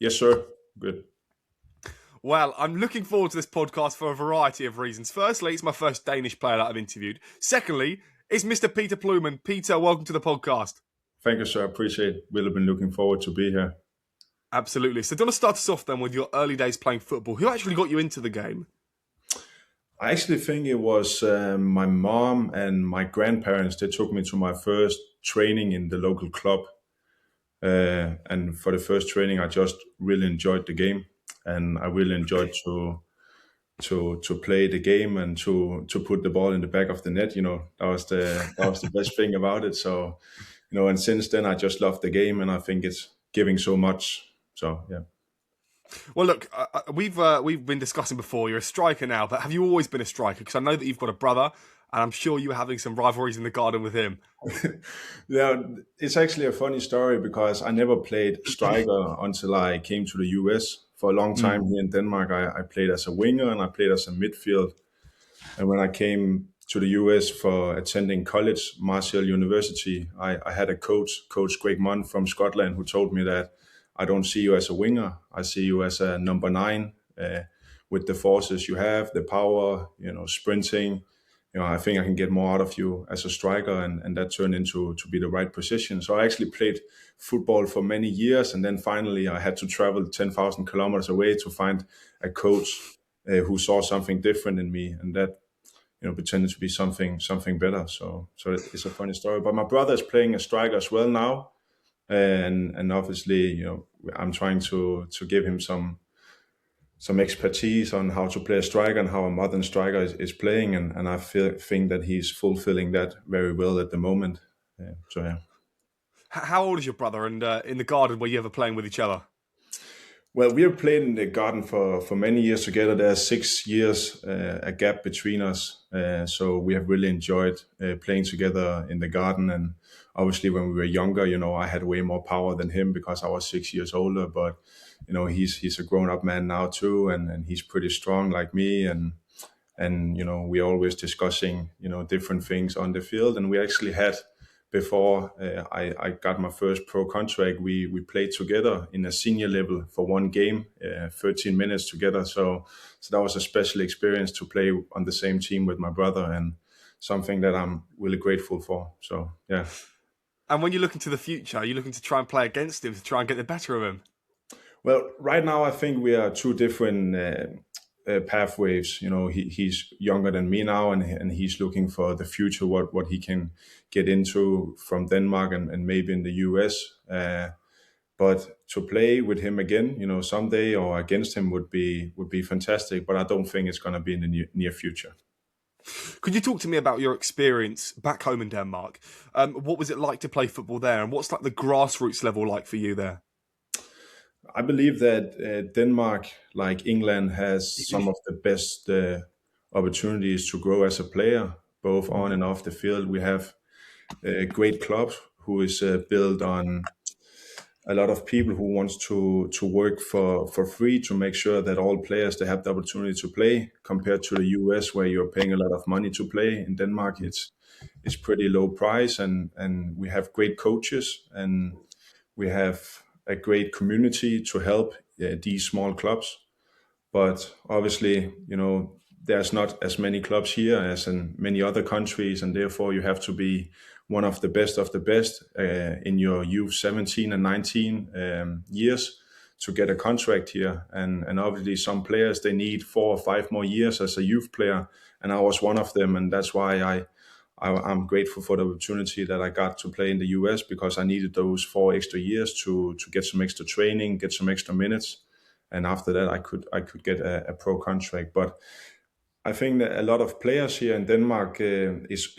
Yes, sir. Good. Well, I'm looking forward to this podcast for a variety of reasons. Firstly, it's my first Danish player that I've interviewed. Secondly, it's Mr. Peter Plougmand. Peter, welcome to the podcast. Thank you, sir. I appreciate it. Really been looking forward to be here. Absolutely. So do you want to start us off then with your early days playing football? Who actually got you into the game? I actually think it was my mom and my grandparents. They took me to my first training in the local club. And for the first training, I just really enjoyed the game. And I really enjoyed to play the game and to put the ball in the back of the net. That was the best thing about it. So, and since then I just love the game, and I think it's giving so much. So yeah. Well, look, we've been discussing before. You're a striker now, but have you always been a striker? Because I know that you've got a brother, and I'm sure you were having some rivalries in the garden with him. Yeah, it's actually a funny story because I never played striker until I came to the US. For a long time here in Denmark, I played as a winger and I played as a midfield. And when I came to the US for attending college, Marshall University, I had a Coach Greg Munn from Scotland, who told me that I don't see you as a winger. I see you as a number 9 with the forces you have, the power, sprinting. I think I can get more out of you as a striker, and that turned into to be the right position. So I actually played football for many years, and then finally I had to travel 10,000 kilometers away to find a coach who saw something different in me, and that pretended to be something better. So it's a funny story. But my brother is playing a striker as well now, and obviously I'm trying to give him some expertise on how to play a striker and how a modern striker is playing, and I think that he's fulfilling that very well at the moment. So yeah. How old is your brother? And in the garden, were you ever playing with each other? Well, we have played in the garden for many years together. There's 6 years a gap between us, so we have really enjoyed playing together in the garden. And obviously, when we were younger, I had way more power than him because I was 6 years older. But he's a grown-up man now too, and he's pretty strong like me. And we're always discussing different things on the field. And we actually had, before I got my first pro contract, we played together in a senior level for one game, 13 minutes together. So that was a special experience to play on the same team with my brother, and something that I'm really grateful for. So yeah. And when you look into the future, are you looking to try and play against him to try and get the better of him? Well, right now I think we are two different pathways. He's younger than me now, and he's looking for the future, what he can get into from Denmark and maybe in the US. But to play with him again, someday or against him would be fantastic. But I don't think it's going to be in the near future. Could you talk to me about your experience back home in Denmark? What was it like to play football there, and what's like the grassroots level like for you there? I believe that Denmark, like England, has some of the best opportunities to grow as a player, both on and off the field. We have a great club who is built on a lot of people who wants to work for free to make sure that all players, they have the opportunity to play, compared to the US, where you're paying a lot of money to play. In Denmark, it's pretty low price, and we have great coaches, and we have a great community to help these small clubs. But obviously, there's not as many clubs here as in many other countries, and therefore you have to be one of the best in your youth 17 and 19 years to get a contract here. And obviously some players, they need 4 or 5 more years as a youth player, and I was one of them, and that's why I'm grateful for the opportunity that I got to play in the US, because I needed those 4 extra years to get some extra training, get some extra minutes, and after that I could get a pro contract. But I think that a lot of players here in Denmark is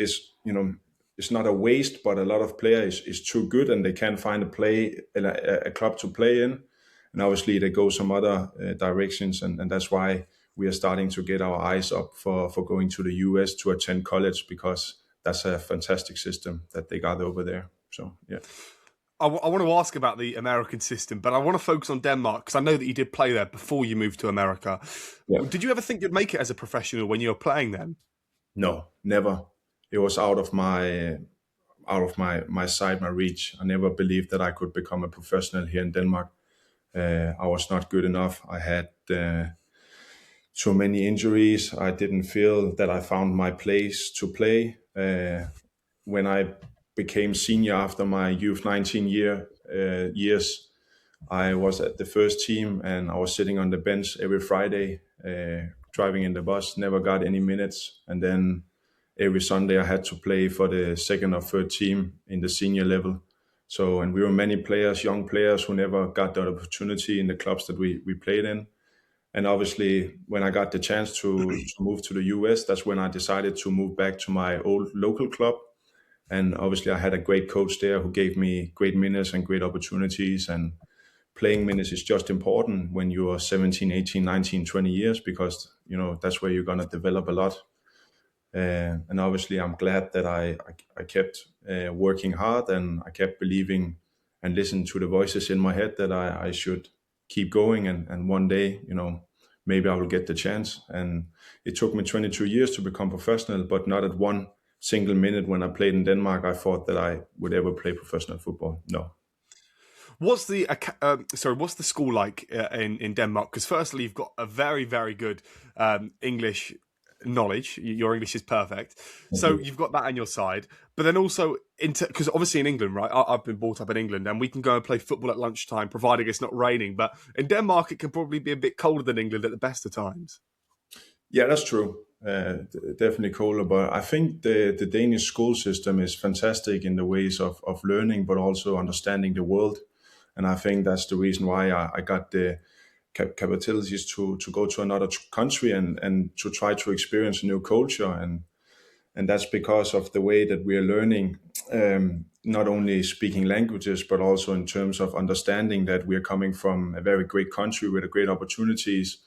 it's not a waste, but a lot of players is too good and they can't find a club to play in, and obviously they go some other directions, and that's why we are starting to get our eyes up for going to the US to attend college, because that's a fantastic system that they got over there. So, yeah. I want to ask about the American system, but I want to focus on Denmark because I know that you did play there before you moved to America. Yeah. Did you ever think you'd make it as a professional when you were playing then? No, never. It was out of my sight, my reach. I never believed that I could become a professional here in Denmark. I was not good enough. I had too many injuries. I didn't feel that I found my place to play. When I became senior after my youth 19 years, I was at the first team and I was sitting on the bench every Friday, driving in the bus, never got any minutes. And then every Sunday I had to play for the second or third team in the senior level. So, and we were many players, young players who never got the opportunity in the clubs that we played in. And obviously, when I got the chance to move to the US, that's when I decided to move back to my old local club. And obviously, I had a great coach there who gave me great minutes and great opportunities. And playing minutes is just important when you are 17, 18, 19, 20 years, because, that's where you're going to develop a lot. And obviously, I'm glad that I kept working hard, and I kept believing and listening to the voices in my head that I should keep going. And one day, maybe I will get the chance. And it took me 22 years to become professional, but not at one single minute when I played in Denmark I thought that I would ever play professional football. No. What's the school like in Denmark? Because firstly, you've got a very, very good English knowledge. Your English is perfect, so you've got that on your side. But then also, because obviously in England, right? I've been brought up in England, and we can go and play football at lunchtime, providing it's not raining. But in Denmark, it can probably be a bit colder than England at the best of times. Yeah, that's true. Definitely colder, but I think the Danish school system is fantastic in the ways of learning, but also understanding the world. And I think that's the reason why I got the capabilities to go to another country and to try to experience a new culture. And that's because of the way that we are learning, not only speaking languages, but also in terms of understanding that we are coming from a very great country with great opportunities.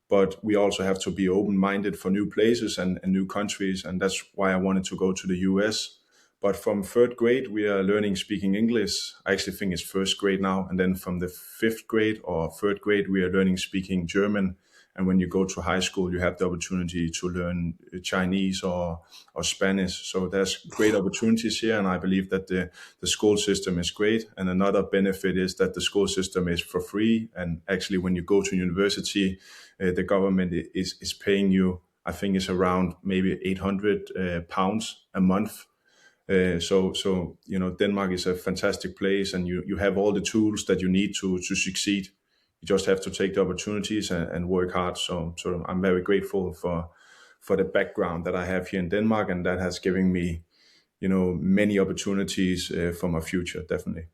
But we also have to be open-minded for new places and new countries. And that's why I wanted to go to the US. But from third grade, we are learning speaking English. I actually think it's first grade now. And then from the fifth grade or third grade, we are learning speaking German. And when you go to high school, you have the opportunity to learn Chinese or Spanish. So there's great opportunities here. And I believe that the school system is great. And another benefit is that the school system is for free. And actually, when you go to university, the government is paying you, I think it's around maybe 800 pounds a month. So Denmark is a fantastic place, and you have all the tools that you need to succeed. You just have to take the opportunities and work hard. So I'm very grateful for the background that I have here in Denmark, and that has given me, many opportunities for my future, definitely.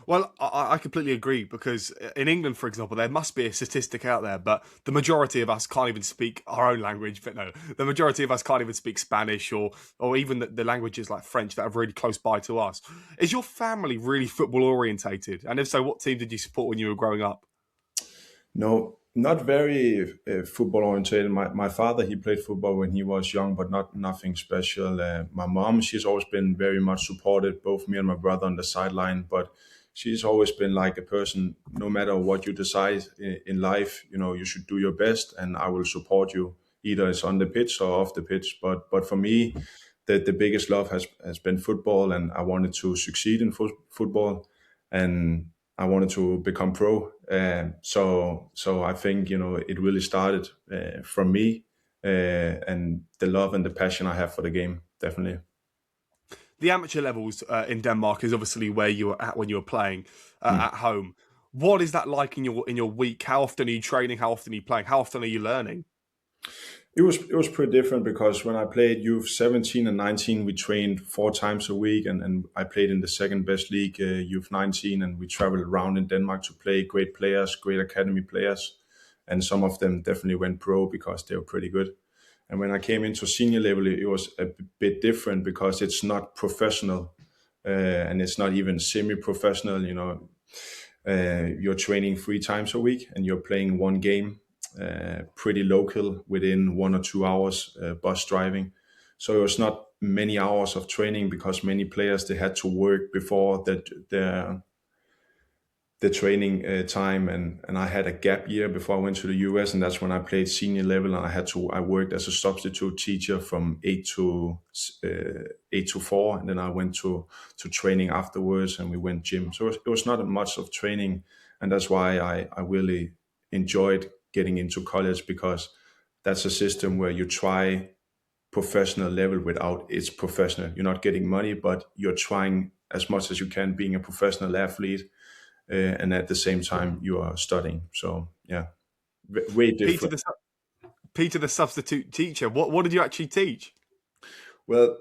Well, I completely agree, because in England, for example, there must be a statistic out there, but the majority of us can't even speak our own language. But no, the majority of us can't even speak Spanish or even the languages like French that are really close by to us. Is your family really football orientated? And if so, what team did you support when you were growing up? No, not very football oriented. My father, he played football when he was young, but nothing special. My mom, she's always been very much supported, both me and my brother on the sideline. But she's always been like a person, no matter what you decide in life, you should do your best, and I will support you. Either it's on the pitch or off the pitch. But for me, the biggest love has been football, and I wanted to succeed in football, and I wanted to become pro. So I think it really started from me, and the love and the passion I have for the game, definitely. The amateur levels in Denmark is obviously where you were at when you were playing at home. What is that like in your week? How often are you training? How often are you playing? How often are you learning? It was pretty different, because when I played youth 17 and 19, we trained 4 times a week, and I played in the second best league, youth 19, and we traveled around in Denmark to play great players, great academy players, and some of them definitely went pro because they were pretty good. And when I came into senior level, it was a bit different, because it's not professional, and it's not even semi-professional. You're training 3 times a week, and you're playing one game, pretty local, within 1 or 2 hours bus driving. So it was not many hours of training, because many players, they had to work before the training time, and I had a gap year before I went to the US, and that's when I played senior level, and I worked as a substitute teacher from 8 to 4, and then I went to training afterwards, and we went gym. So it was not much of training, and that's why I really enjoyed getting into college, because that's a system where you try professional level without it's professional. You're not getting money, but you're trying as much as you can being a professional athlete, and at the same time you are studying. So yeah, way Peter different. the Peter the substitute teacher. What did you actually teach? Well,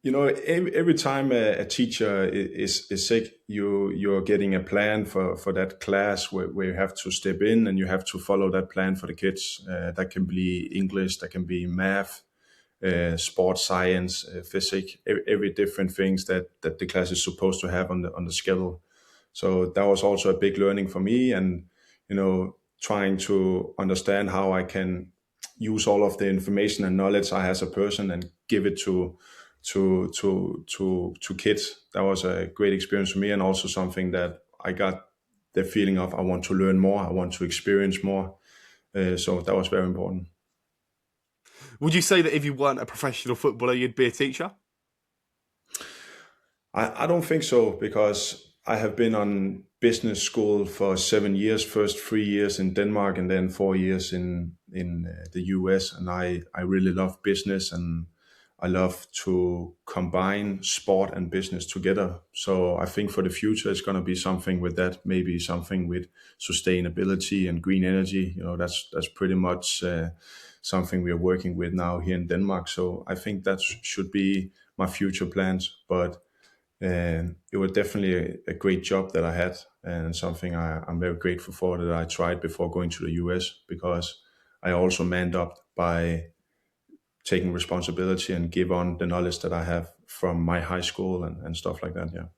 every time a teacher is sick, you're getting a plan for that class where you have to step in and you have to follow that plan for the kids. That can be English, that can be math, sports science, physics, every different things that the class is supposed to have on the schedule. So that was also a big learning for me, and trying to understand how I can use all of the information and knowledge I have as a person and give it to kids. That was a great experience for me, and also something that I got the feeling of I want to learn more, I want to experience more. So that was very important. Would you say that if you weren't a professional footballer, you'd be a teacher? I don't think so, because I have been on business school for 7 years. First 3 years in Denmark, and then 4 years in the US. And I really love business, and I love to combine sport and business together. So I think for the future, it's going to be something with that. Maybe something with sustainability and green energy. That's pretty much something we are working with now here in Denmark. So I think that should be my future plans. But it was definitely a great job that I had, and something I'm very grateful for that I tried before going to the US, because I also manned up by taking responsibility and give on the knowledge that I have from my high school and stuff like that. Yeah.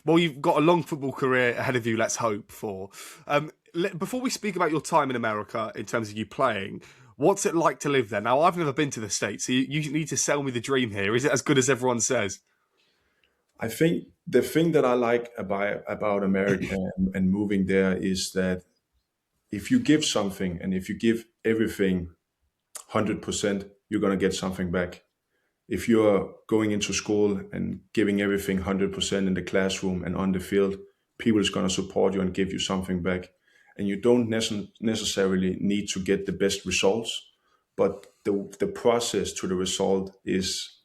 Well, you've got a long football career ahead of you, let's hope for. Before we speak about your time in America in terms of you playing, what's it like to live there? Now, I've never been to the States, so you need to sell me the dream here. Is it as good as everyone says? I think the thing that I like about America and moving there is that if you give something and if you give everything 100%, you're going to get something back. If you're going into school and giving everything 100% in the classroom and on the field, people is going to support you and give you something back. And you don't necessarily need to get the best results, but the process to the result is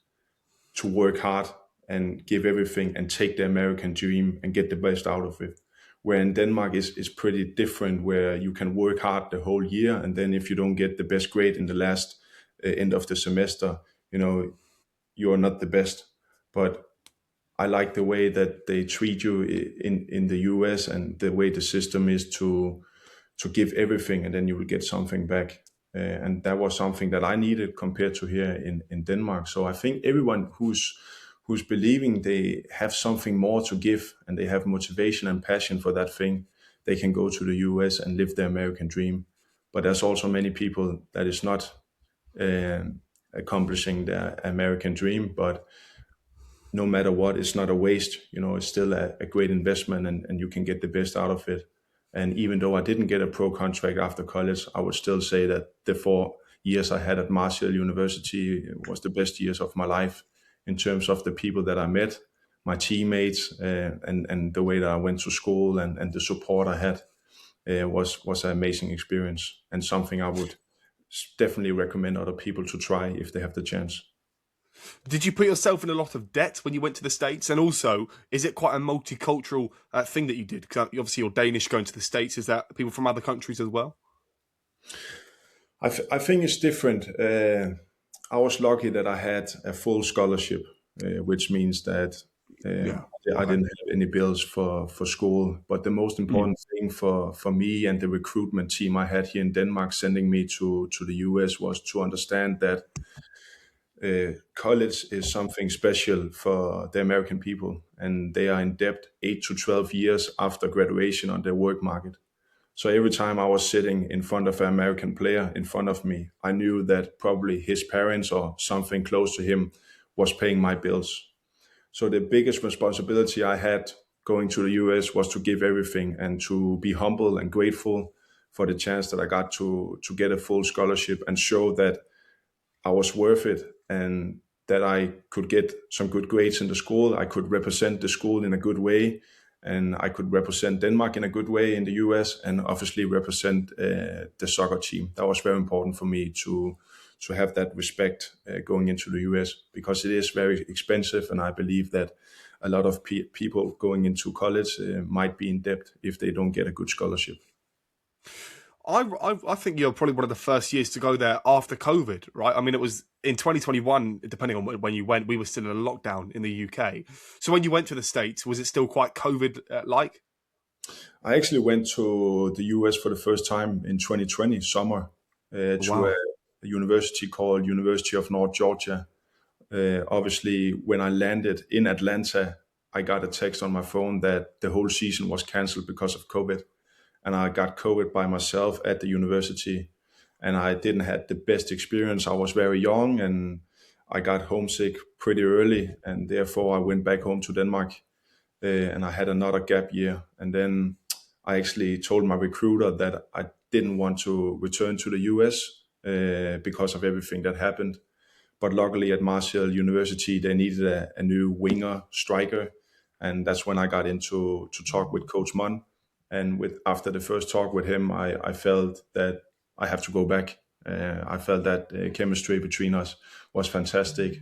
to work hard and give everything and take the American dream and get the best out of it. Where in Denmark is pretty different, where you can work hard the whole year, and then if you don't get the best grade in the last end of the semester, you are not the best. But I like the way that they treat you in the US, and the way the system is to give everything and then you will get something back. And that was something that I needed compared to here in Denmark. So I think everyone who's believing they have something more to give and they have motivation and passion for that thing, they can go to the US and live the American dream. But there's also many people that is not accomplishing their American dream. But no matter what, it's not a waste. It's still a great investment, and you can get the best out of it. And even though I didn't get a pro contract after college, I would still say that the 4 years I had at Marshall University was the best years of my life, in terms of the people that I met, my teammates, and the way that I went to school, and the support I had was an amazing experience, and something I would definitely recommend other people to try if they have the chance. Did you put yourself in a lot of debt when you went to the States? And also, is it quite a multicultural thing that you did? Because obviously you're Danish going to the States. Is that people from other countries as well? I think it's different. I was lucky that I had a full scholarship, which means that Yeah. I didn't have any bills for school. But the most important thing for me and the recruitment team I had here in Denmark sending me to the US was to understand that college is something special for the American people, and they are in debt 8 to 12 years after graduation on the work market. So every time I was sitting in front of an American player in front of me, I knew that probably his parents or something close to him was paying my bills. So the biggest responsibility I had going to the US was to give everything and to be humble and grateful for the chance that I got to get a full scholarship and show that I was worth it, and that I could get some good grades in the school. I could represent the school in a good way, and I could represent Denmark in a good way in the US, and obviously represent the soccer team. That was very important for me to have that respect going into the US, because it is very expensive, and I believe that a lot of people going into college might be in debt if they don't get a good scholarship. I think you're probably one of the first years to go there after COVID, right? I mean, it was in 2021, depending on when you went, we were still in a lockdown in the UK. So when you went to the States, was it still quite COVID-like? I actually went to the US for the first time in 2020 summer to Wow. a university called University of North Georgia. Obviously, when I landed in Atlanta, I got a text on my phone that the whole season was canceled because of COVID. And I got COVID by myself at the university, and I didn't have the best experience. I was very young, and I got homesick pretty early, and therefore I went back home to Denmark, and I had another gap year. And then I actually told my recruiter that I didn't want to return to the US because of everything that happened. But luckily at Marshall University, they needed a new winger striker, and that's when I got into to talk with Coach Munn. And after the first talk with him, I felt that I have to go back. I felt that chemistry between us was fantastic,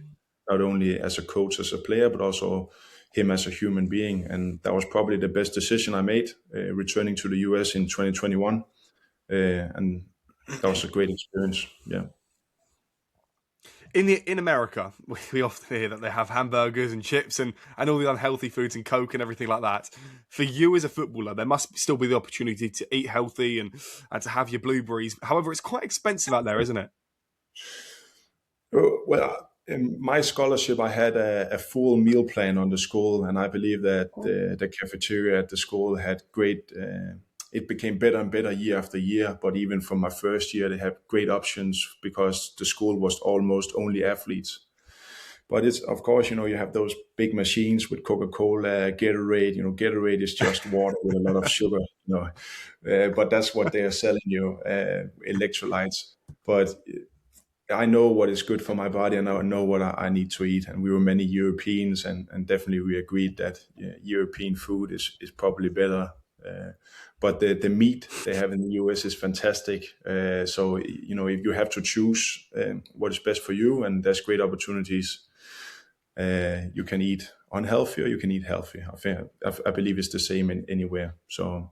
not only as a coach, as a player, but also him as a human being. And that was probably the best decision I made, returning to the US in 2021. And that was a great experience. Yeah. In America, we often hear that they have hamburgers and chips and all the unhealthy foods and Coke and everything like that. For you as a footballer, there must still be the opportunity to eat healthy and to have your blueberries. However, it's quite expensive out there, isn't it? Well, in my scholarship, I had a full meal plan on the school, and I believe that the cafeteria at the school had great. It became better and better year after year. But even from my first year, they had great options because the school was almost only athletes. But it's, of course, you have those big machines with Coca-Cola, Gatorade. Gatorade is just water with a lot of sugar. But that's what they are selling you, electrolytes. But I know what is good for my body, and I know what I need to eat. And we were many Europeans, and definitely we agreed that European food is probably better. But the meat they have in the US is fantastic. So if you have to choose what is best for you, and there's great opportunities, you can eat unhealthy or you can eat healthy. I believe it's the same anywhere. So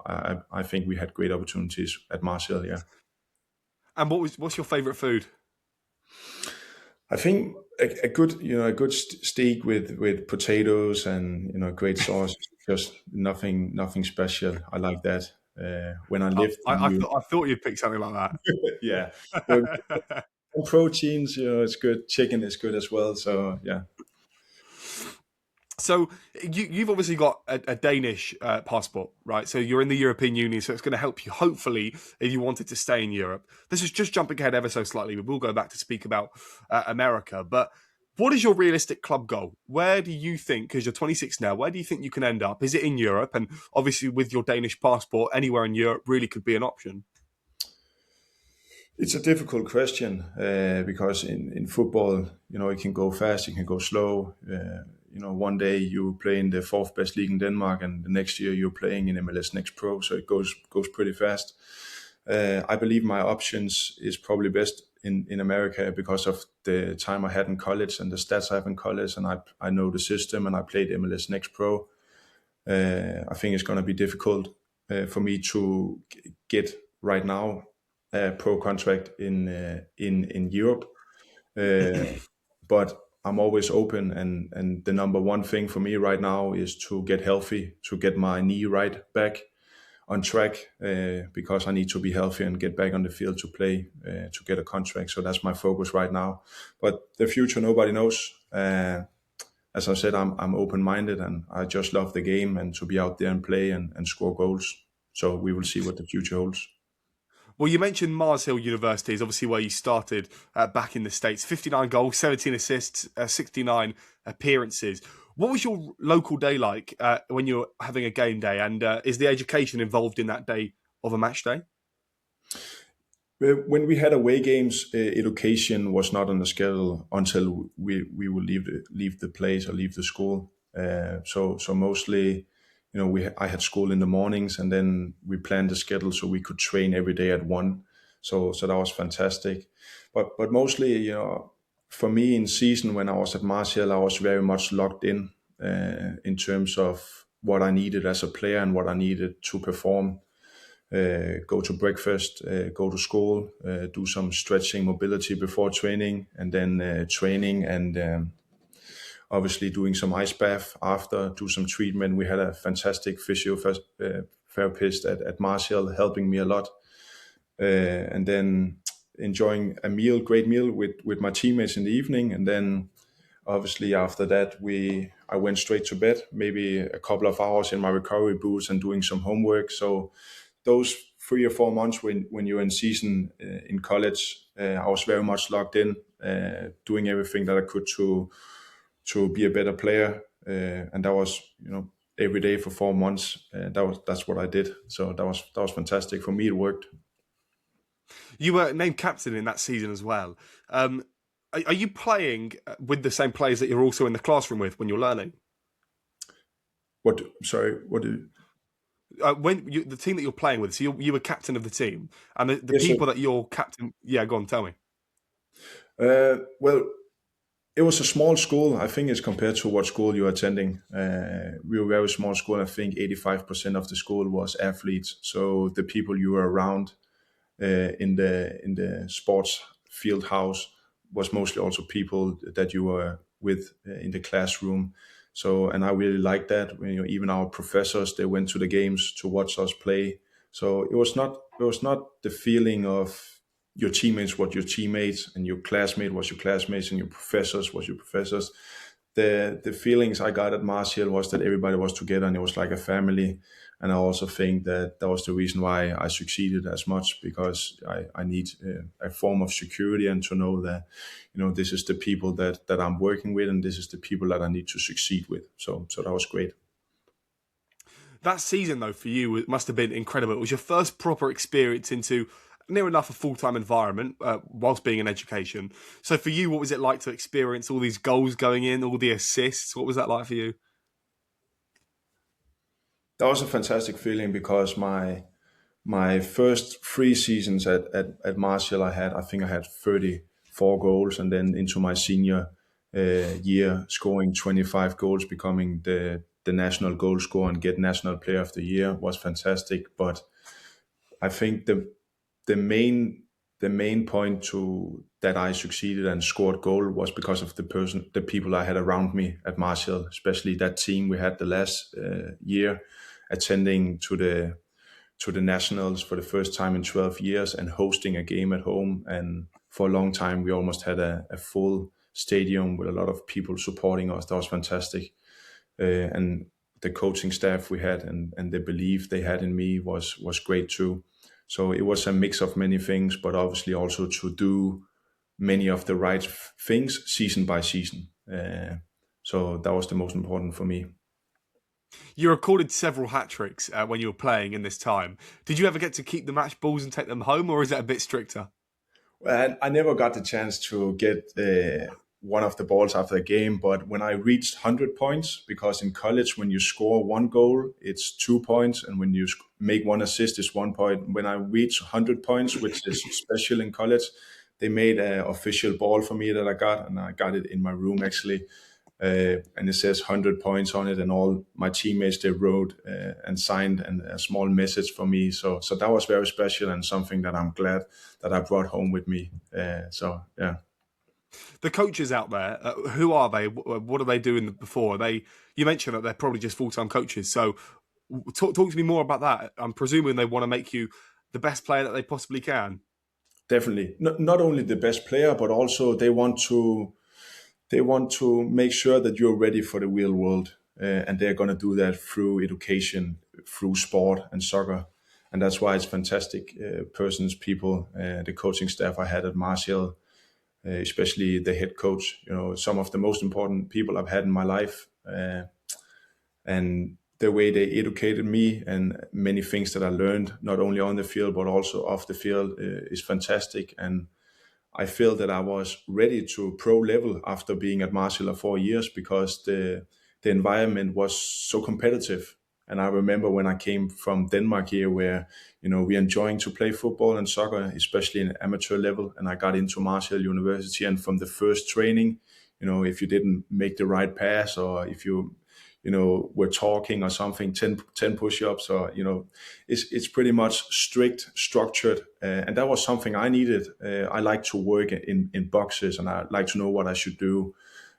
I think we had great opportunities at Marshall. Yeah. And what's your favourite food? I think a good steak with potatoes and great sauce. Just nothing special. I like that. When I lived, I thought you'd pick something like that. yeah. But proteins, it's good. Chicken is good as well. So yeah. So you've obviously got a Danish passport, right? So you're in the European Union, so it's going to help you, hopefully, if you wanted to stay in Europe. This is just jumping ahead ever so slightly, but we'll go back to speak about America. But what is your realistic club goal? Where do you think, because you're 26 now, where do you think you can end up? Is it in Europe? And obviously with your Danish passport, anywhere in Europe really could be an option. It's a difficult question because in football, it can go fast, it can go slow. One day you play in the fourth best league in Denmark, and the next year you're playing in MLS Next Pro, so it goes pretty fast. I believe my options is probably best in America because of the time I had in college and the stats I have in college, and I know the system, and I played MLS Next Pro. I think it's going to be difficult for me to get right now a pro contract in Europe, but I'm always open, and the number one thing for me right now is to get healthy, to get my knee right back on track, because I need to be healthy and get back on the field to play, to get a contract. So that's my focus right now. But the future, nobody knows. As I said, I'm open-minded, and I just love the game and to be out there and play and score goals. So we will see what the future holds. Well, you mentioned Mars Hill University is obviously where you started back in the States. 59 goals, 17 assists, 69 appearances. What was your local day like when you're having a game day? And is the education involved in that day of a match day? When we had away games, education was not on the schedule until we would leave the place or leave the school. So mostly, I had school in the mornings, and then we planned the schedule so we could train every day at 1. So that was fantastic. But mostly, for me in season when I was at Martial, I was very much locked in terms of what I needed as a player and what I needed to perform. Go to breakfast, go to school, do some stretching, mobility before training, and then training, and obviously doing some ice bath after, do some treatment. We had a fantastic physiotherapist at Martial helping me a lot, and then enjoying a great meal with my teammates in the evening, and then obviously after that I went straight to bed, maybe a couple of hours in my recovery boots and doing some homework. So those 3 or 4 months when you're in season in college, I was very much locked in, doing everything that I could to be a better player, and that was every day for 4 months. That's what I did. So that was fantastic for me. It worked. You were named captain in that season as well. Are you playing with the same players that you're also in the classroom with when you're learning? What? Sorry. What do? The team that you're playing with, so you were captain of the team, and the Yes, people sir. that you're captain. Yeah, go on, tell me. Well, it was a small school. I think it's compared to what school you're attending. We were a very small school. I think 85% of the school was athletes. So the people you were around in the sports field house was mostly also people that you were with in the classroom. So, and I really liked that. Even our professors, they went to the games to watch us play. So it was not the feeling of your teammates was your teammates and your classmate was your classmates and your professors was your professors. The feelings I got at Martial was that everybody was together and it was like a family. And I also think that was the reason why I succeeded as much, because I need a form of security and to know that, this is the people that I'm working with and this is the people that I need to succeed with. So that was great. That season, though, for you, it must have been incredible. It was your first proper experience into near enough a full-time environment whilst being in education. So for you, what was it like to experience all these goals going in, all the assists? What was that like for you? That was a fantastic feeling because my first 3 seasons at Martial, I think I had 34 goals, and then into my senior year, scoring 25 goals, becoming the national goal scorer and get National Player of the Year was fantastic. But I think the main point to that I succeeded and scored goal was because of the people I had around me at Martial, especially that team we had the last year, attending to the nationals for the first time in 12 years and hosting a game at home. And for a long time, we almost had a full stadium with a lot of people supporting us. That was fantastic. And the coaching staff we had and the belief they had in me was great too. So it was a mix of many things, but obviously also to do many of the right things season by season. So that was the most important for me. You recorded several hat-tricks when you were playing in this time. Did you ever get to keep the match balls and take them home, or is that a bit stricter? Well, I never got the chance to get one of the balls after the game, but when I reached 100 points, because in college, when you score 1 goal, it's 2 points, and when you make 1 assist, it's 1 point. When I reached 100 points, which is special in college, they made an official ball for me that I got, and I got it in my room actually. And it says 100 points on it, and all my teammates, they wrote and signed a small message for me. So that was very special and something that I'm glad that I brought home with me. So yeah. The coaches out there, who are they? What are they doing before? You mentioned that they're probably just full-time coaches. So talk to me more about that. I'm presuming they want to make you the best player that they possibly can. Definitely. Not only the best player, but also they want to make sure that you're ready for the real world. And they're going to do that through education, through sport and soccer. And that's why it's fantastic people, the coaching staff I had at Martial, especially the head coach, some of the most important people I've had in my life. And the way they educated me and many things that I learned, not only on the field, but also off the field, is fantastic. And I feel that I was ready to pro level after being at Martial for 4 years, because the environment was so competitive. And I remember when I came from Denmark here, where we're enjoying to play football and soccer, especially in amateur level. And I got into Marshall University, and from the first training, if you didn't make the right pass, or if we're talking or something, 10 push-ups, or it's pretty much strict, structured, and that was something I needed. I like to work in boxes, and I like to know what I should do,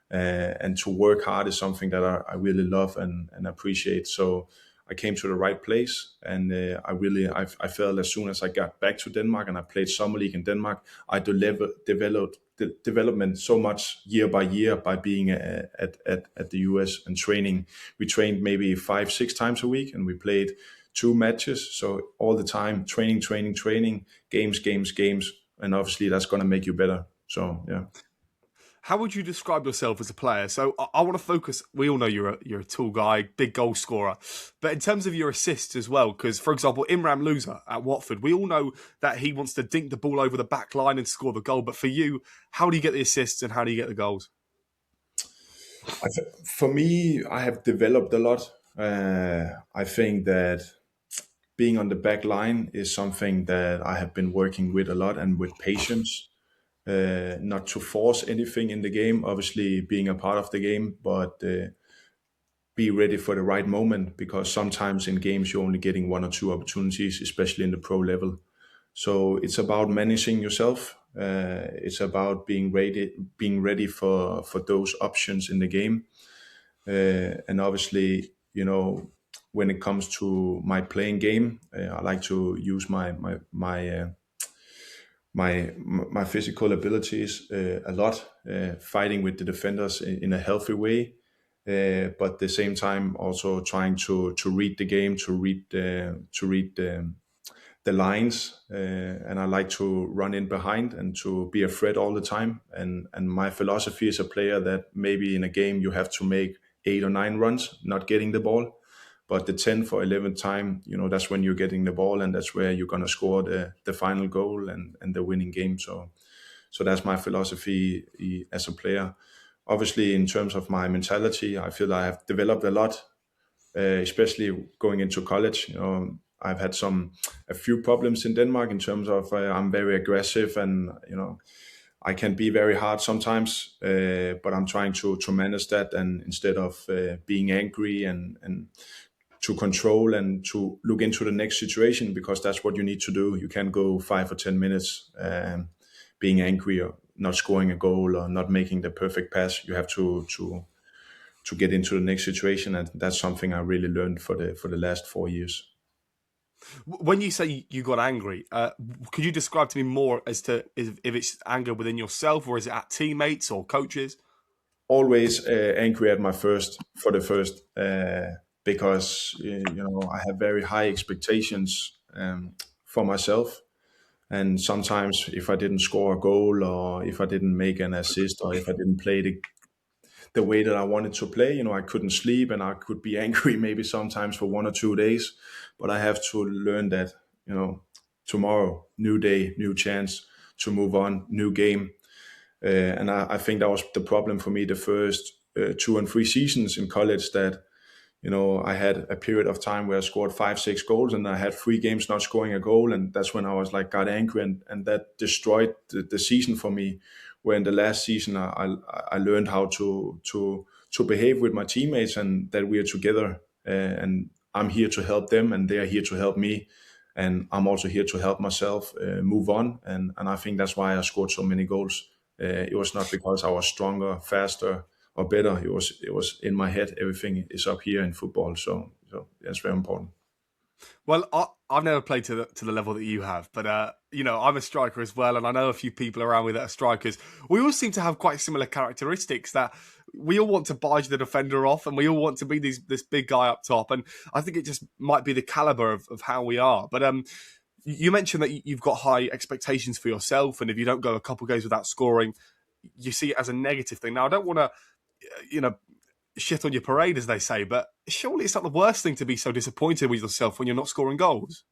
and to work hard is something that I really love and appreciate. So I came to the right place, and I felt as soon as I got back to Denmark and I played summer league in Denmark, I developed the development so much year by year by being at the US and training. We trained maybe 5-6 times a week, and we played 2 matches. So all the time, training, games, and obviously that's going to make you better. So yeah. How would you describe yourself as a player? So I want to focus. We all know you're a tall guy, big goal scorer, but in terms of your assists as well, because for example, Imran Louza at Watford, we all know that he wants to dink the ball over the back line and score the goal. But for you, how do you get the assists and how do you get the goals? For me, I have developed a lot. I think that being on the back line is something that I have been working with a lot, and with patience. Not to force anything in the game, obviously being a part of the game, but be ready for the right moment, because sometimes in games you're only getting 1 or 2 opportunities, especially in the pro level. So it's about managing yourself. It's about being ready for those options in the game. And obviously, when it comes to my playing game, I like to use my physical abilities a lot, fighting with the defenders in a healthy way, but at the same time also trying to read the game, to read the lines, and I like to run in behind and to be a threat all the time. And my philosophy as a player, that maybe in a game you have to make 8 or 9 runs, not getting the ball. But the 10th or 11th time, that's when you're getting the ball, and that's where you're going to score the final goal and the winning game. So that's my philosophy as a player. Obviously, in terms of my mentality, I feel I have developed a lot, especially going into college. I've had a few problems in Denmark in terms of I'm very aggressive, and I can be very hard sometimes, but I'm trying to manage that, and instead of being angry and to control and to look into the next situation, because that's what you need to do. You can't go 5 or 10 minutes being angry or not scoring a goal or not making the perfect pass. You have to get into the next situation, and that's something I really learned for the last 4 years. When you say you got angry, could you describe to me more as to if it's anger within yourself, or is it at teammates or coaches? Always angry at for the first, because I have very high expectations for myself, and sometimes if I didn't score a goal, or if I didn't make an assist, or if I didn't play the way that I wanted to play, I couldn't sleep, and I could be angry maybe sometimes for 1 or 2 days. But I have to learn that tomorrow, new day, new chance to move on, new game. And I think that was the problem for me the first 2 and 3 seasons in college, that I had a period of time where I scored 5-6 goals, and I had 3 games not scoring a goal, and that's when I was got angry, and that destroyed the season for me. Where in the last season I learned how to behave with my teammates, and that we are together, and I'm here to help them, and they are here to help me, and I'm also here to help myself move on, and I think that's why I scored so many goals. It was not because I was stronger, faster, or better. It was in my head. Everything is up here in football, so that's very important. Well, I've never played to the level that you have, but I'm a striker as well, and I know a few people around me that are strikers. We all seem to have quite similar characteristics, that we all want to barge the defender off, and we all want to be this big guy up top. And I think it just might be the caliber of how we are. But you mentioned that you've got high expectations for yourself, and if you don't go a couple of games without scoring, you see it as a negative thing. Now, I don't want to, shit on your parade, as they say, but surely it's not the worst thing to be so disappointed with yourself when you're not scoring goals.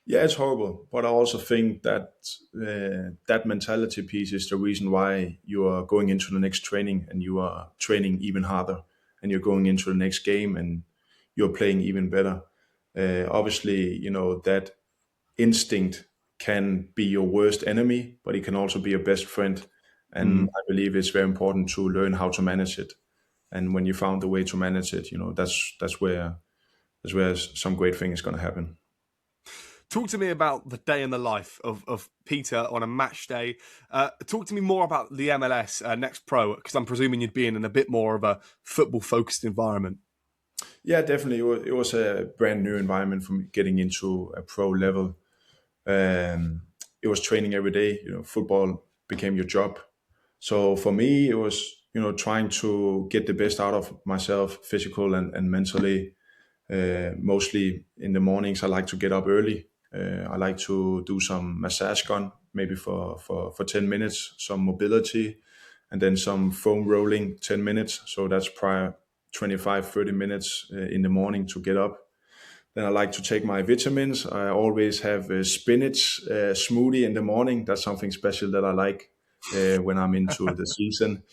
Yeah, it's horrible, but I also think that that mentality piece is the reason why you are going into the next training, and you are training even harder, and you're going into the next game, and you're playing even better. Obviously, that instinct can be your worst enemy, but it can also be your best friend. And I believe it's very important to learn how to manage it. And when you found the way to manage it, that's where some great thing is going to happen. Talk to me about the day in the life of Peter on a match day. Talk to me more about the MLS Next Pro, because I'm presuming you'd be in a bit more of a football-focused environment. Yeah, definitely. It was a brand new environment for me getting into a pro level. It was training every day. Football became your job. So for me, it was trying to get the best out of myself, physical and mentally. Mostly in the mornings, I like to get up early. I like to do some massage gun, maybe for 10 minutes, some mobility, and then some foam rolling 10 minutes. So that's prior 25, 30 minutes in the morning to get up. Then I like to take my vitamins. I always have a spinach smoothie in the morning. That's something special that I like when I'm into the season.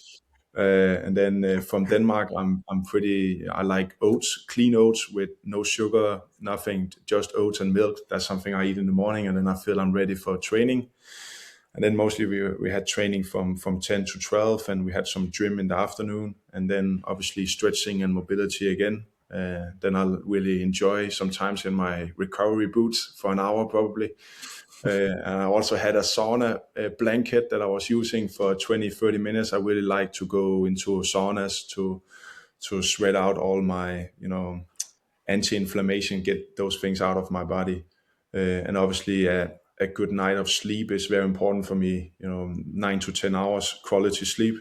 And then from Denmark, I like oats, clean oats with no sugar, nothing, just oats and milk. That's something I eat in the morning, and then I feel I'm ready for training. And then mostly we had training from 10 to 12, and we had some gym in the afternoon, and then obviously stretching and mobility again. Then I'll really enjoy sometimes in my recovery boots for an hour probably. And I also had a sauna blanket that I was using for 20, 30 minutes. I really like to go into saunas to sweat out all my, anti-inflammation, get those things out of my body. And obviously a good night of sleep is very important for me, 9 to 10 hours quality sleep.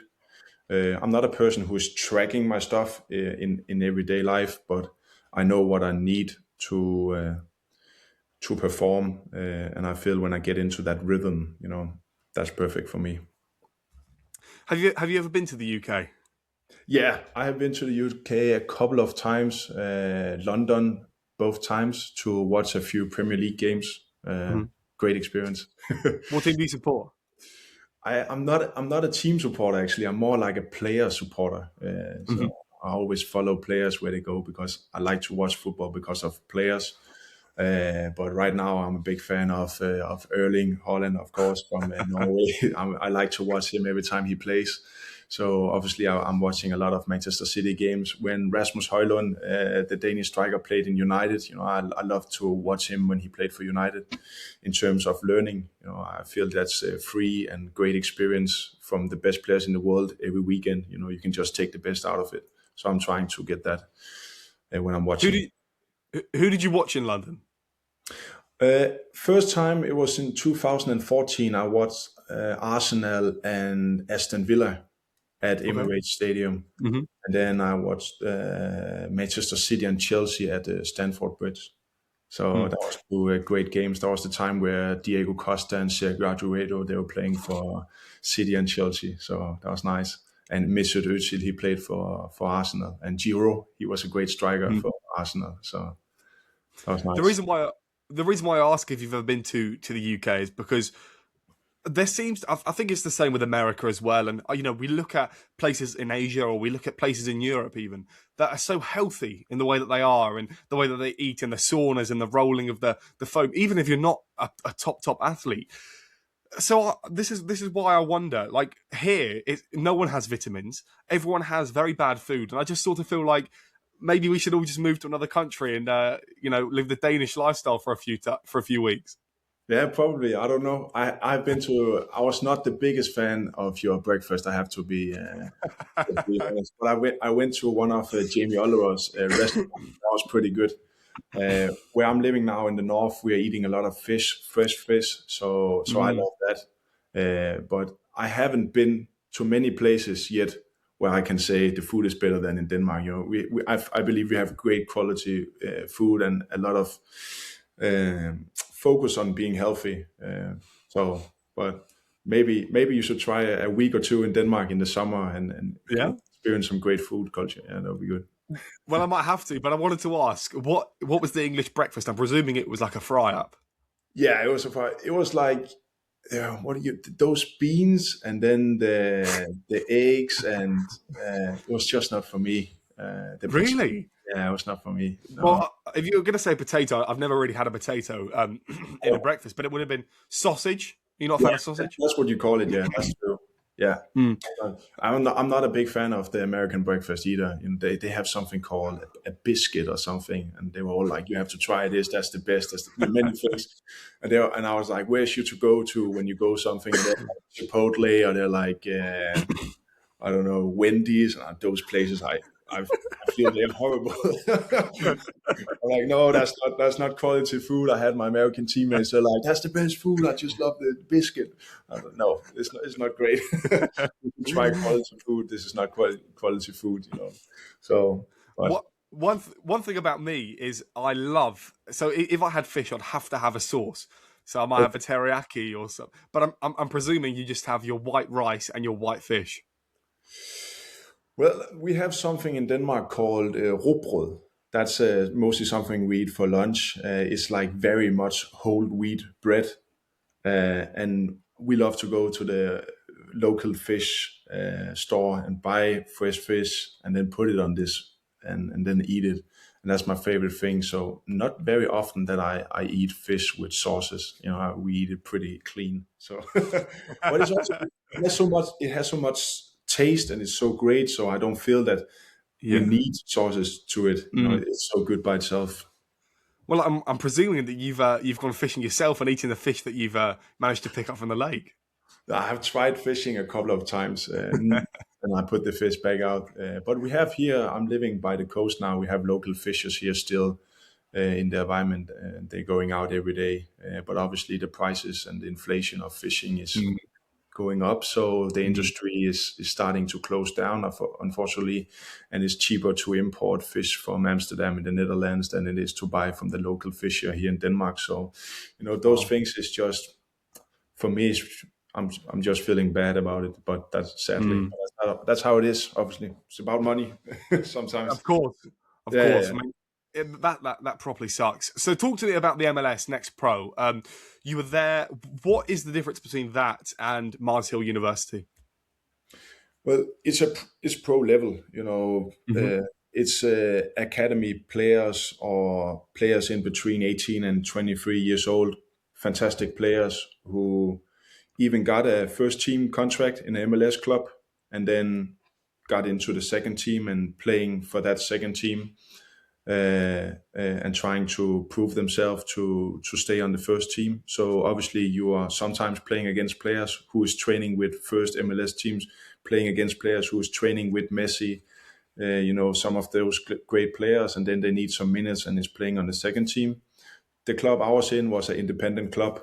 I'm not a person who is tracking my stuff in everyday life, but I know what I need to perform, and I feel when I get into that rhythm, that's perfect for me. Have you ever been to the UK? Yeah, I have been to the UK a couple of times, London both times to watch a few Premier League games. Great experience. What team do you support? I'm not a team supporter actually. I'm more like a player supporter. So I always follow players where they go because I like to watch football because of players. But right now I'm a big fan of Erling Haaland, of course, from Norway. I like to watch him every time he plays. So obviously I'm watching a lot of Manchester City games. When Rasmus Højlund, the Danish striker, played in United, I love to watch him when he played for United. In terms of learning, I feel that's a free and great experience from the best players in the world every weekend. You can just take the best out of it. So I'm trying to get that when I'm watching. Who did you watch in London? First time it was in 2014. I watched Arsenal and Aston Villa at Emirates Stadium, and then I watched Manchester City and Chelsea at Stamford Bridge. So that was two great games. That was the time where Diego Costa and Sergio Aguero, they were playing for City and Chelsea. So that was nice. And Mesut Özil, he played for Arsenal, and Giroud, he was a great striker for Arsenal. So that was nice. The reason why I ask if you've ever been to the UK is because there seems, I think it's the same with America as well. And, we look at places in Asia or we look at places in Europe even that are so healthy in the way that they are and the way that they eat and the saunas and the rolling of the foam, even if you're not a top athlete. So this is why I wonder, like here, no one has vitamins. Everyone has very bad food. And I just sort of feel like maybe we should all just move to another country and, live the Danish lifestyle for a few weeks. Yeah, probably. I don't know. I was not the biggest fan of your breakfast. I have to be honest. But I went to one of Jamie Oliver's restaurants. That was pretty good. Where I'm living now in the north, we are eating a lot of fish, fresh fish. So I love that. But I haven't been to many places yet where I can say the food is better than in Denmark. I believe we have great quality food and a lot of focus on being healthy. But maybe you should try a week or two in Denmark in the summer and experience some great food culture. Yeah, that would be good. Well, I might have to, but I wanted to ask, what was the English breakfast? I'm presuming it was like a fry-up. Yeah, it was a fry. It was like, those beans and then the eggs, and it was just not for me. Really? Yeah, it was not for me. No. Well, if you were going to say potato, I've never really had a potato in a breakfast, but it would have been sausage. You're not a Yeah, fan of sausage? that's what you call it. Yeah, that's true. Yeah. Mm. I'm not a big fan of the American breakfast either. You know, they have something called a biscuit or something, and they were all like, "You have to try this. That's the best." That's the many things, and I was like, "Where's you to go to when you go something?" And they're like Chipotle, or they're like, I don't know, Wendy's, and those places. I feel they're horrible. I'm like, no, that's not quality food. I had my American teammates. They're like, that's the best food. I just love the biscuit. I don't know. It's not great. You can try quality food. This is not quality food, you know. So, but One thing about me is I love. So if I had fish, I'd have to have a sauce. So I might have a teriyaki or something. But I'm presuming you just have your white rice and your white fish. well, we have something in Denmark called rugbrød. That's mostly something we eat for lunch. It's like very much whole wheat bread, and we love to go to the local fish store and buy fresh fish and then put it on this and then eat it. And that's my favorite thing. So not very often that I eat fish with sauces. You know, we eat it pretty clean. So, but it has so much taste and it's so great. So I don't feel that we Yeah. need sauces to it. You know, it's so good by itself. Well, I'm presuming that you've gone fishing yourself and eaten the fish that you've managed to pick up from the lake. I have tried fishing a couple of times, and I put the fish back out. But we have here. I'm living by the coast now. We have local fishers here still in the environment, and they're going out every day. But obviously, the prices and the inflation of fishing is going up, so the industry is starting to close down, unfortunately, and it's cheaper to import fish from Amsterdam in the Netherlands than it is to buy from the local fisher here in Denmark. So, you know, those things is just for me. I'm just feeling bad about it, but that's sadly that's how it is. Obviously, it's about money sometimes. Of course, Yeah, I mean, that properly sucks. So, talk to me about the MLS Next Pro. You were there. What is the difference between that and Mars Hill University? well, it's pro level. You know, it's academy players or players in between 18 and 23 years old. Fantastic players who even got a first team contract in the MLS club and then got into the second team and playing for that second team and trying to prove themselves to stay on the first team. So obviously you are sometimes playing against players who is training with first MLS teams, playing against players who is training with Messi, you know, some of those great players, and then they need some minutes and is playing on the second team. The club I was in was an independent club,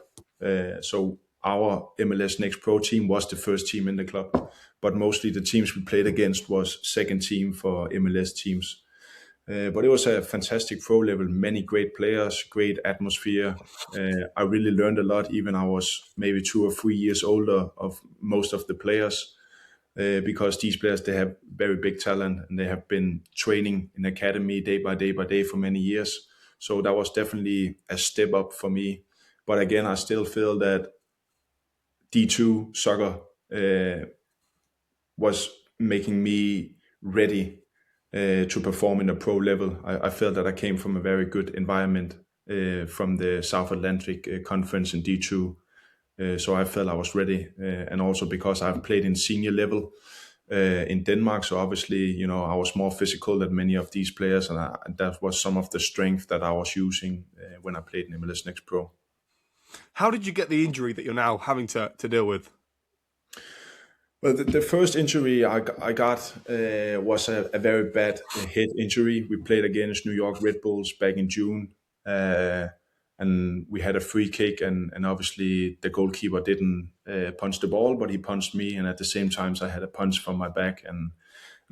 so our MLS Next Pro team was the first team in the club, but mostly the teams we played against was second team for MLS teams. But it was a fantastic pro level, many great players, great atmosphere. I really learned a lot, even I was maybe 2 or 3 years older of most of the players, because these players, they have very big talent and they have been training in academy day by day by day for many years. So that was definitely a step up for me. But again, I still feel that D2 soccer was making me ready to perform in a pro level. I felt that I came from a very good environment from the South Atlantic Conference in D2. So I felt I was ready. And also because I've played in senior level in Denmark. So obviously, you know, I was more physical than many of these players. And that was some of the strength that I was using when I played in MLS Next Pro. How did you get the injury that you're now having to deal with? Well, the first injury I got was a very bad head injury. We played against New York Red Bulls back in June, and we had a free kick, and obviously the goalkeeper didn't punch the ball, but he punched me, and at the same time I had a punch from my back, and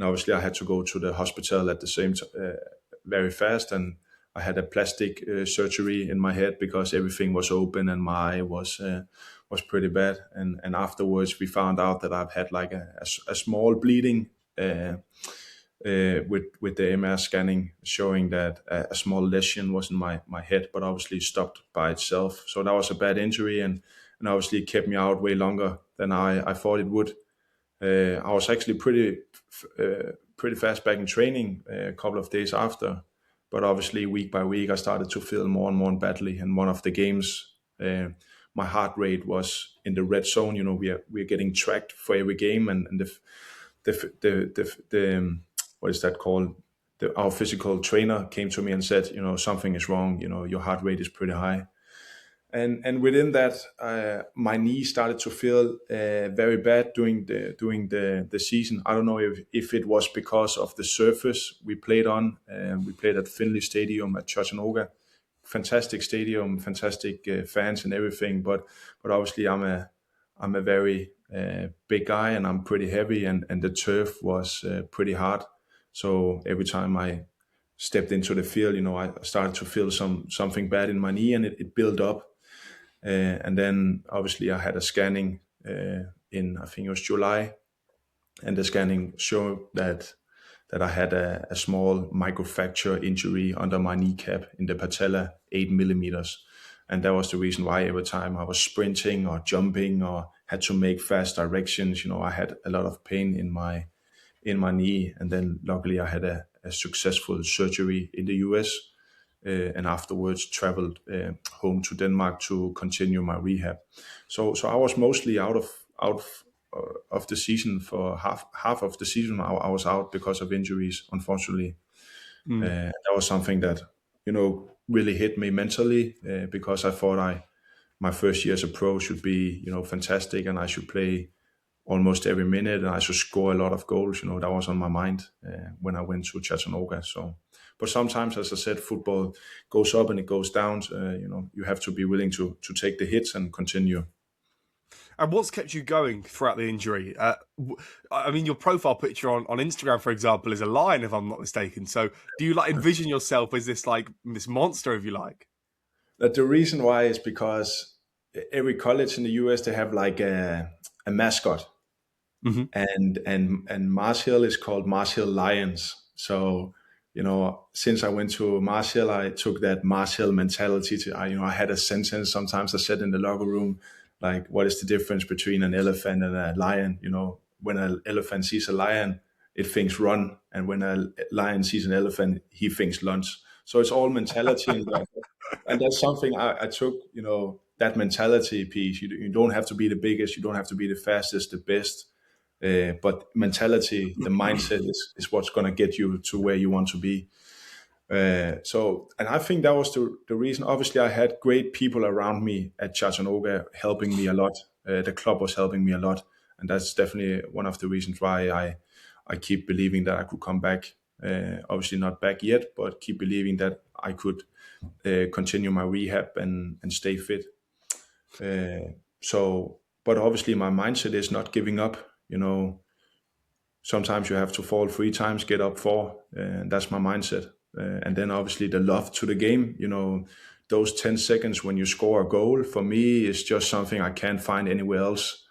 obviously I had to go to the hospital at the same time very fast, and I had a plastic surgery in my head because everything was open and my eye was pretty bad. And afterwards we found out that I've had like a small bleeding with the MR scanning, showing that a small lesion was in my head, but obviously stopped by itself. So that was a bad injury, and obviously it kept me out way longer than I thought it would. I was actually pretty fast back in training a couple of days after, but obviously week by week I started to feel more and more badly. And one of the games, my heart rate was in the red zone. You know, we're getting tracked for every game, and the what is that called? Our physical trainer came to me and said, you know, something is wrong. You know, your heart rate is pretty high. And within that, my knee started to feel very bad during the season. I don't know if it was because of the surface we played on. We played at Finley Stadium at Chattanooga, fantastic stadium, fantastic fans and everything. But obviously, I'm a very big guy, and I'm pretty heavy, and the turf was pretty hard. So every time I stepped into the field, you know, I started to feel something bad in my knee, and it built up. And then obviously I had a scanning in, I think it was July, and the scanning showed that I had a small microfracture injury under my kneecap in the patella, 8 millimeters. And that was the reason why every time I was sprinting or jumping or had to make fast directions, you know, I had a lot of pain in my knee. And then luckily I had a successful surgery in the US, and afterwards traveled home to Denmark to continue my rehab. So I was mostly out of the season for half of the season. I was out because of injuries, unfortunately. That was something that, you know, really hit me mentally, because I thought my first year as a pro should be, you know, fantastic, and I should play almost every minute, and I should score a lot of goals. You know, that was on my mind when I went to Chattanooga. So, but sometimes, as I said, football goes up and it goes down. You know, you have to be willing to take the hits and continue. And what's kept you going throughout the injury? I mean, your profile picture on Instagram, for example, is a lion, if I'm not mistaken. So do you like envision yourself as this monster, if you like? That the reason why is because every college in the US, they have like a mascot. Mm-hmm. And Mars Hill is called Mars Hill Lions. So, you know, since I went to Mars Hill, I took that Mars Hill mentality I had a sentence sometimes I said in the locker room, like, what is the difference between an elephant and a lion? You know, when an elephant sees a lion, it thinks run. And when a lion sees an elephant, he thinks lunch. So it's all mentality in there. And that's something I took, you know, that mentality piece. You don't have to be the biggest, you don't have to be the fastest, the best. But mentality, the mindset is what's going to get you to where you want to be. And I think that was the reason. Obviously, I had great people around me at Chattanooga helping me a lot. The club was helping me a lot. And that's definitely one of the reasons why I keep believing that I could come back. Obviously not back yet, but keep believing that I could continue my rehab and stay fit. But obviously my mindset is not giving up. You know, sometimes you have to fall 3 times, get up 4, and that's my mindset. And then obviously the love to the game. You know, those 10 seconds when you score a goal, for me is just something I can't find anywhere else.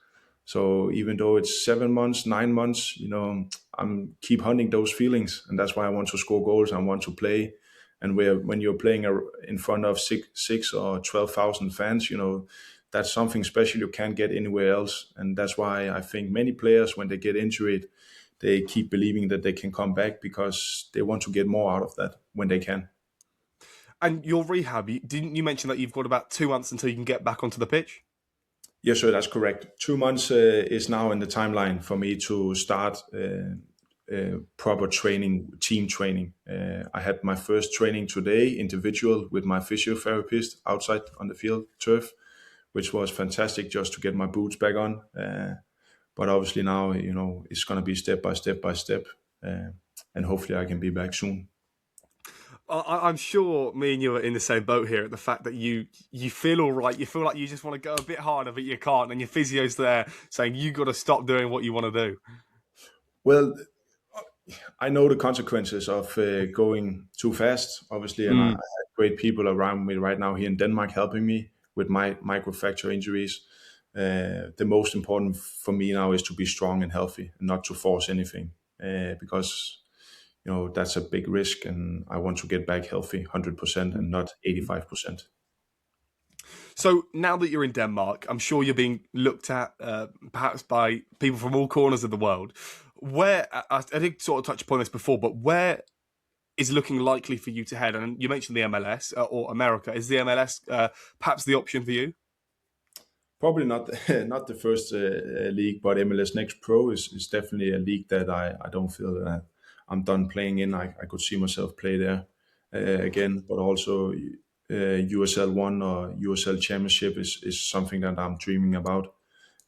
So even though it's 7 months, 9 months, you know, I'm keep hunting those feelings, and that's why I want to score goals. I want to play, and when you're playing in front of six or 12,000 fans, you know, that's something special you can't get anywhere else. And that's why I think many players, when they get injured, they keep believing that they can come back because they want to get more out of that when they can. And your rehab, didn't you mention that you've got about 2 months until you can get back onto the pitch? Yes, sir, that's correct. 2 months is now in the timeline for me to start proper training, team training. I had my first training today, individual, with my physiotherapist outside on the field turf, which was fantastic just to get my boots back on. But obviously now, you know, it's going to be step by step, and hopefully I can be back soon. I'm sure me and you are in the same boat here at the fact that you feel all right. You feel like you just want to go a bit harder, but you can't. And your physio's there saying you got to stop doing what you want to do. Well, I know the consequences of going too fast, obviously, and I have great people around me right now here in Denmark helping me with my microfracture injuries. The most important for me now is to be strong and healthy and not to force anything, because, you know, that's a big risk, and I want to get back healthy 100% and not 85%. So now that you're in Denmark, I'm sure you're being looked at perhaps by people from all corners of the world. Where I did sort of touch upon this before, but where is looking likely for you to head? And you mentioned the MLS or America. Is the MLS perhaps the option for you? Probably not not the first league, but MLS Next Pro is definitely a league that I don't feel that I'm done playing in. I could see myself play there again, but also USL One or USL Championship is something that I'm dreaming about,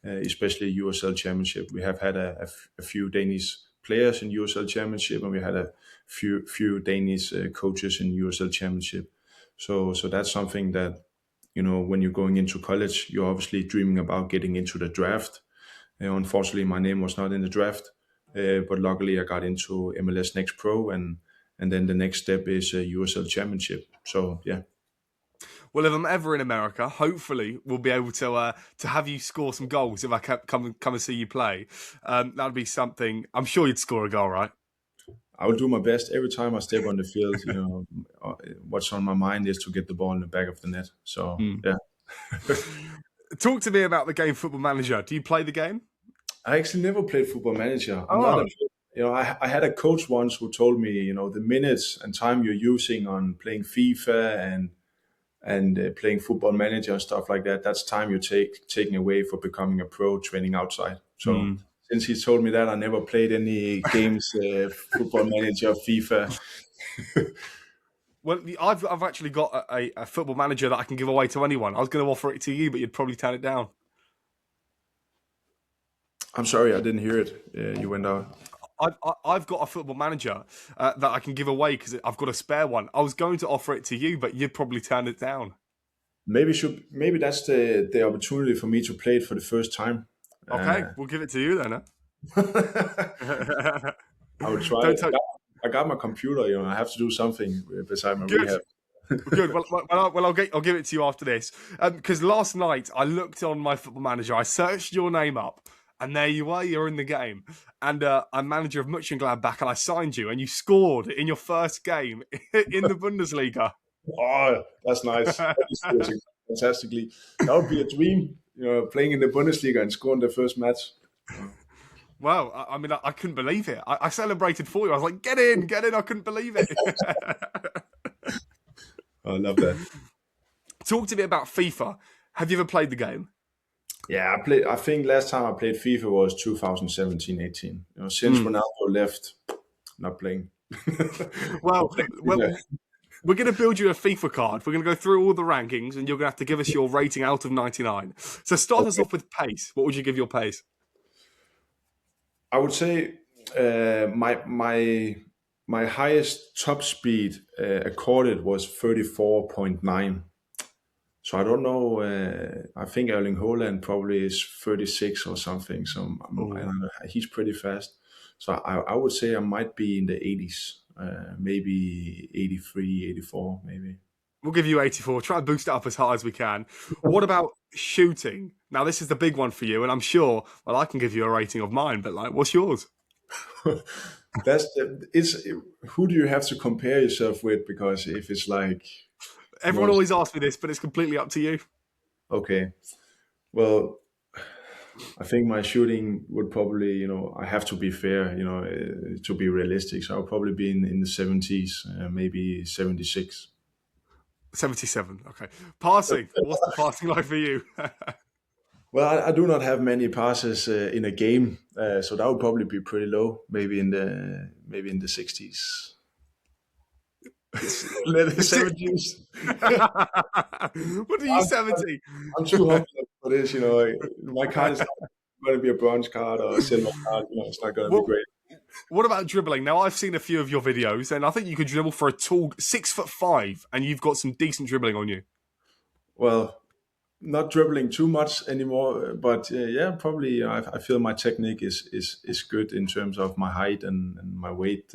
especially USL Championship. We have had a few Danish players in USL Championship, and we had a few Danish coaches in USL Championship. So that's something that, when you're going into college, you're obviously dreaming about getting into the draft. Unfortunately, my name was not in the draft, but luckily I got into MLS Next Pro, and then the next step is USL Championship. So yeah. Well, if I'm ever in America, hopefully we'll be able to have you score some goals if I come and see you play. That'd be something. I'm sure you'd score a goal, right? I will do my best every time I step on the field. What's on my mind is to get the ball in the back of the net. So yeah. Talk to me about the game Football Manager. Do you play the game? I actually never played Football Manager. I'm not I had a coach once who told me, the minutes and time you're using on playing FIFA and playing Football Manager and stuff like that, that's time you're taking away for becoming a pro training outside. So since he told me that, I never played any games, Football Manager, FIFA. Well, I've actually got a Football Manager that I can give away to anyone. I was going to offer it to you, but you'd probably turn it down. I'm sorry, I didn't hear it. You went out. I've got a Football Manager that I can give away because I've got a spare one. I was going to offer it to you, but you'd probably turn it down. Maybe that's the opportunity for me to play it for the first time. Okay, we'll give it to you then. I will try. I got my computer. I have to do something beside my rehab. Good. Well, I'll give it to you after this. Because last night I looked on my Football Manager. I searched your name up. And there you are, you're in the game. And I'm manager of Mönchengladbach, and I signed you, and you scored in your first game in the Bundesliga. Oh, that's nice. Fantastically. That would be a dream, playing in the Bundesliga and scoring the first match. Well, I mean, I couldn't believe it. I celebrated for you. I was like, get in. I couldn't believe it. I love that. Talk to me about FIFA. Have you ever played the game? Yeah, I think last time I played FIFA was 2017-18. Since Ronaldo left, not playing. Well, we're going to build you a FIFA card. We're going to go through all the rankings, and you're going to have to give us your rating out of 99. So start us off with pace. What would you give your pace? I would say my highest top speed accorded was 34.9. So I don't know. I think Erling Haaland probably is 36 or something. So I don't know. He's pretty fast. So I would say I might be in the 80s, maybe 83, 84, maybe. We'll give you 84. Try and boost it up as high as we can. What about shooting? Now, this is the big one for you, and I'm sure, I can give you a rating of mine, but what's yours? Who do you have to compare yourself with? Because if it's like... Everyone always asks me this, but it's completely up to you. Okay. Well, I think my shooting would probably, I have to be fair, to be realistic. So I'll probably be in the 70s, maybe 76. 77. Okay. Passing. What's the passing like for you? Well, I do not have many passes in a game, so that would probably be pretty low, maybe in the 60s. Let the 70s. What are you, 70? I'm too humble for this, My card is not going to be a bronze card or a silver card. It's not going to be great. What about dribbling? Now, I've seen a few of your videos, and I think you could dribble for a tall 6'5", and you've got some decent dribbling on you. Well, not dribbling too much anymore, but yeah, probably. I feel my technique is good in terms of my height and my weight.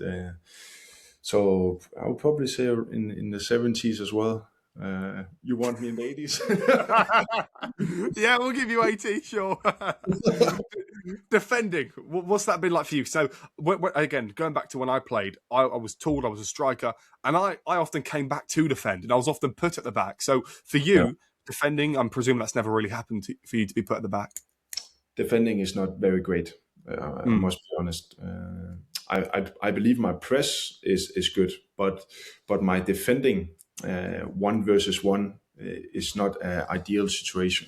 So I would probably say in the 70s as well. You want me in the 80s? Yeah, we'll give you 80, sure. Defending, what's that been like for you? So, again, going back to when I played, I was tall, I was a striker, and I often came back to defend, and I was often put at the back. So, for you, defending? I'm presuming that's never really happened for you to be put at the back. Defending is not very great. I must be honest. I believe my press is good, but my defending 1 versus 1 is not an ideal situation.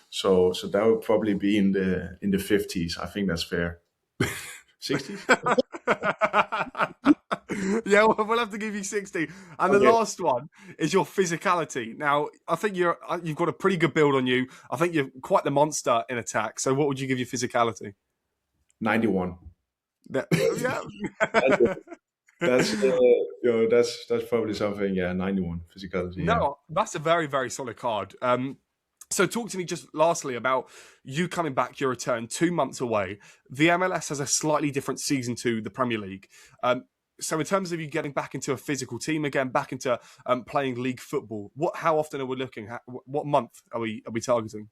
So that would probably be in the 50s. I think that's fair. 60s? Yeah, we'll have to give you 60. And the last one is your physicality. Now, I think you've got a pretty good build on you. I think you're quite the monster in attack. So what would you give your physicality? 91. Yeah. That's probably something. Yeah, 91 physicality. No, that's a very, very solid card. So talk to me just lastly about you coming back, your return 2 months away. The MLS has a slightly different season to the Premier League. So in terms of you getting back into a physical team again, back into playing league football, how often are we looking? What month are we targeting?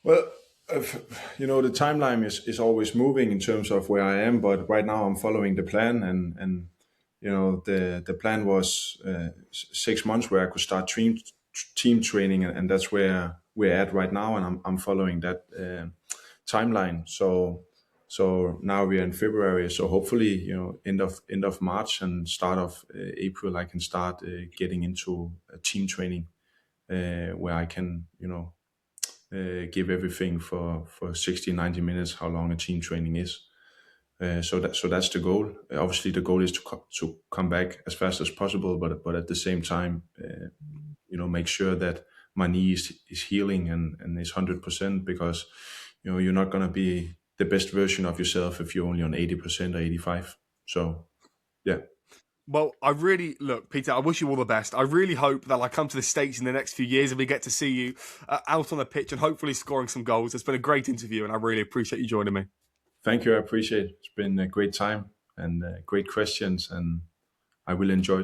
Well, the timeline is always moving in terms of where I am, but right now I'm following the plan, and the plan was 6 months where I could start team training, and that's where we're at right now, and I'm following that timeline. So now we're in February, so hopefully end of March and start of April I can start getting into team training where I can give everything for 60-90 minutes, how long a team training is. So that's the goal. Obviously the goal is to come back as fast as possible, but at the same time make sure that my knee is healing and is 100%, because you're not going to be the best version of yourself if you're only on 80% or 85. So yeah. Well, look, Peter, I wish you all the best. I really hope that I come to the States in the next few years and we get to see you out on the pitch and hopefully scoring some goals. It's been a great interview and I really appreciate you joining me. Thank you. I appreciate it. It's been a great time and great questions, and I will enjoy